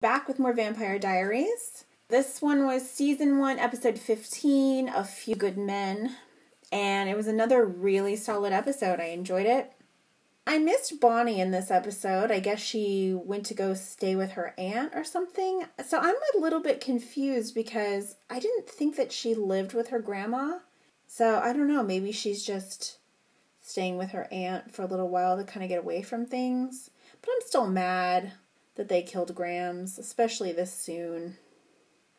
Back with more Vampire Diaries. This one was season 1, episode 15, A Few Good Men. And it was another really solid episode. I enjoyed it. I missed Bonnie in this episode. I guess she went to go stay with her aunt or something. So I'm a little bit confused because I didn't think that she lived with her grandma. So I don't know. Maybe she's just staying with her aunt for a little while to kind of get away from things. But I'm still mad that they killed Grams, especially this soon.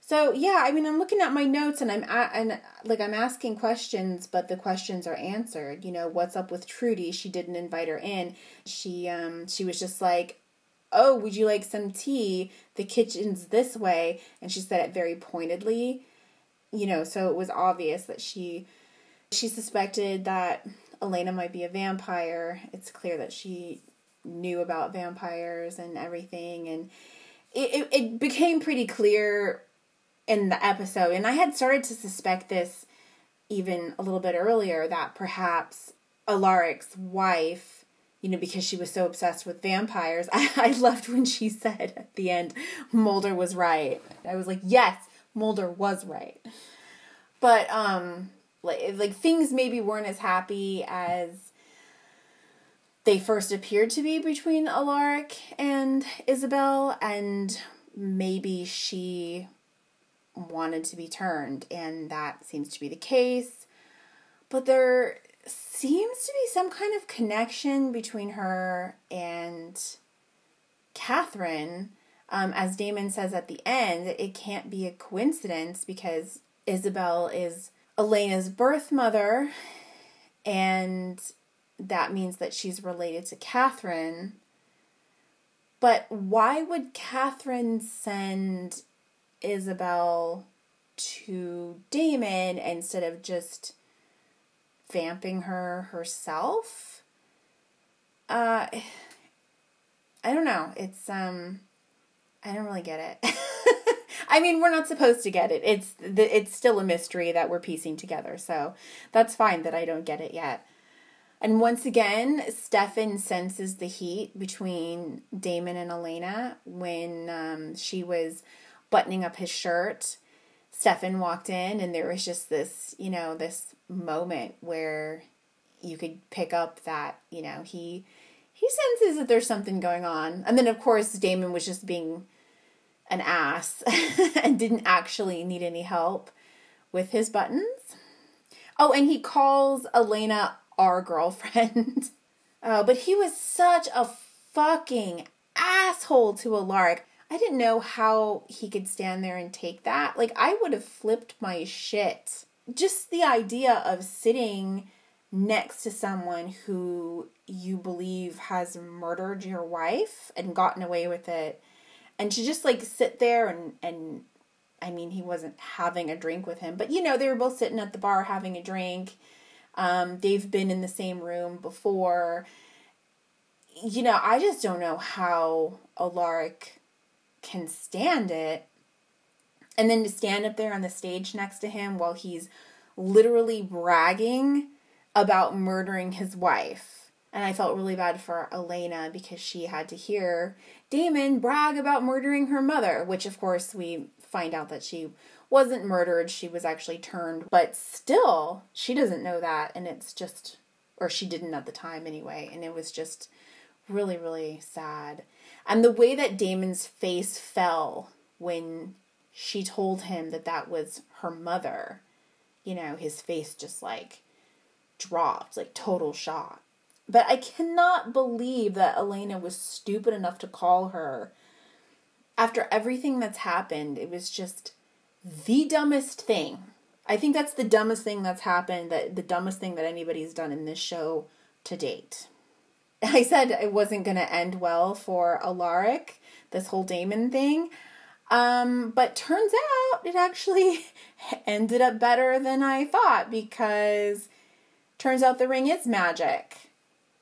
So yeah, I mean, I'm looking at my notes and I'm asking questions, but the questions are answered. You know, what's up with Trudy? She didn't invite her in. She was just like, "Oh, would you like some tea? The kitchen's this way," and she said it very pointedly. You know, so it was obvious that she suspected that Elena might be a vampire. It's clear that she knew about vampires and everything, and it became pretty clear in the episode, and I had started to suspect this even a little bit earlier, that perhaps Alaric's wife, you know, because she was so obsessed with vampires, I loved when she said at the end, Mulder was right. I was like, yes, Mulder was right. But, like things maybe weren't as happy as they first appeared to be between Alaric and Isabel, and maybe she wanted to be turned, and that seems to be the case. But there seems to be some kind of connection between her and Catherine. As Damon says at the end, it can't be a coincidence because Isabel is Elena's birth mother, and that means that she's related to Catherine. But why would Catherine send Isabel to Damon instead of just vamping her herself? I don't know. It's, I don't really get it. I mean, we're not supposed to get it. It's still a mystery that we're piecing together, so that's fine that I don't get it yet. And once again, Stefan senses the heat between Damon and Elena when she was buttoning up his shirt. Stefan walked in and there was just this, you know, this moment where you could pick up that, you know, he senses that there's something going on. And then, of course, Damon was just being an ass and didn't actually need any help with his buttons. Oh, and he calls Elena our girlfriend. Oh, but he was such a fucking asshole to Alaric. I didn't know how he could stand there and take that. Like, I would have flipped my shit. Just the idea of sitting next to someone who you believe has murdered your wife and gotten away with it, and to just, like, sit there and I mean, he wasn't having a drink with him, but, you know, they were both sitting at the bar having a drink. They've been in the same room before. You know, I just don't know how Alaric can stand it. And then to stand up there on the stage next to him while he's literally bragging about murdering his wife. And I felt really bad for Elena because she had to hear Damon brag about murdering her mother, which of course we find out that she wasn't murdered, she was actually turned. But still, she doesn't know that, and it's just, or she didn't at the time anyway, and it was just really, really sad. And the way that Damon's face fell when she told him that that was her mother, you know, his face just like dropped, like total shock. But I cannot believe that Elena was stupid enough to call her. After everything that's happened, it was just the dumbest thing. I think that's the dumbest thing that's happened, the dumbest thing that anybody's done in this show to date. I said it wasn't going to end well for Alaric, this whole Damon thing. But turns out it actually ended up better than I thought, because turns out the ring is magic.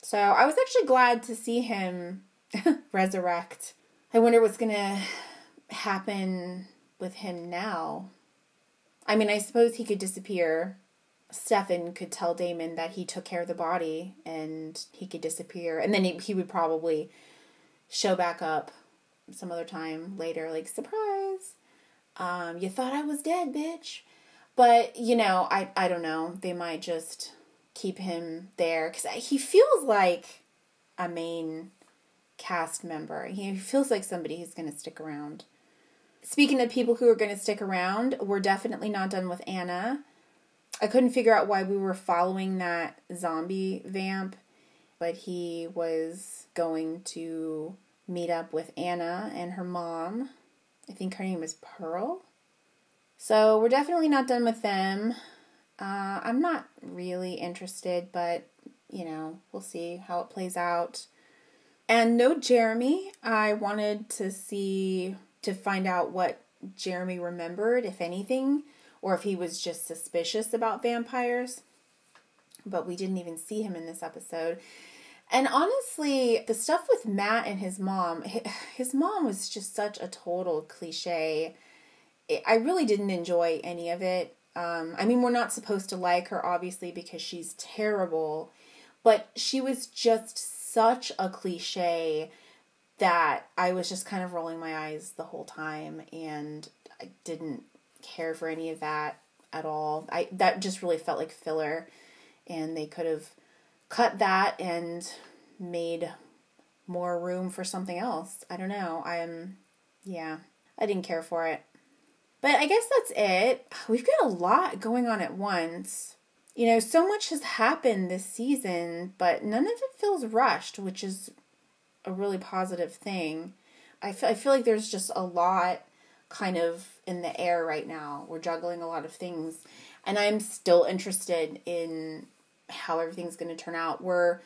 So I was actually glad to see him resurrect. I wonder what's going to happen with him now. I mean, I suppose he could disappear. Stefan could tell Damon that he took care of the body and he could disappear. And then he would probably show back up some other time later, like, surprise, you thought I was dead, bitch. But, you know, I don't know. They might just keep him there, because he feels like a main cast member. He feels like somebody who's going to stick around. Speaking of people who are going to stick around, we're definitely not done with Anna. I couldn't figure out why we were following that zombie vamp, but he was going to meet up with Anna and her mom. I think her name was Pearl. So we're definitely not done with them. I'm not really interested, but, you know, we'll see how it plays out. And no Jeremy. I wanted to find out what Jeremy remembered, if anything, or if he was just suspicious about vampires. But we didn't even see him in this episode. And honestly, the stuff with Matt and his mom was just such a total cliche. I really didn't enjoy any of it. I mean, we're not supposed to like her, obviously, because she's terrible. But she was just such a cliche that I was just kind of rolling my eyes the whole time. And I didn't care for any of that at all. That just really felt like filler. And they could have cut that and made more room for something else. I don't know. I didn't care for it. But I guess that's it. We've got a lot going on at once. You know, so much has happened this season, but none of it feels rushed, which is a really positive thing. I feel like there's just a lot kind of in the air right now. We're juggling a lot of things, and I'm still interested in how everything's going to turn out. We're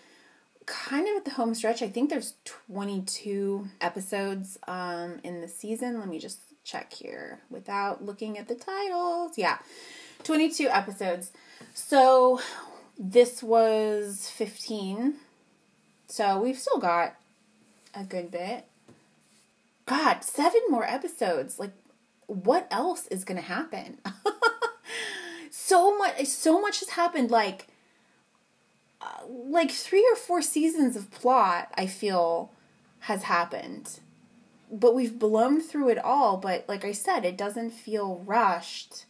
kind of at the home stretch. I think there's 22 episodes in the season. Let me just check here without looking at the titles. Yeah, 22 episodes. So this was 15. So we've still got a good bit. God, 7 more episodes. Like, what else is going to happen? So much has happened. Like 3 or 4 seasons of plot, I feel, has happened. But we've blown through it all. But like I said, it doesn't feel rushed.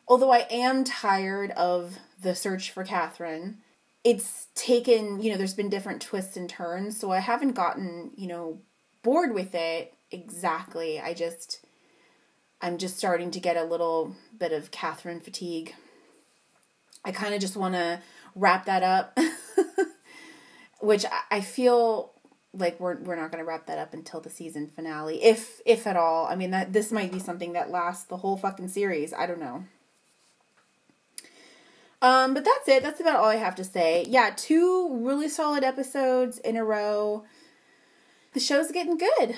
Although I am tired of the search for Catherine. It's taken, there's been different twists and turns. So I haven't gotten, bored with it exactly. I'm just starting to get a little bit of Catherine fatigue. I kind of just want to wrap that up. Which I feel like we're not going to wrap that up until the season finale, if at all. I mean, this might be something that lasts the whole fucking series. I don't know. But that's it. That's about all I have to say. Yeah, 2 really solid episodes in a row. The show's getting good.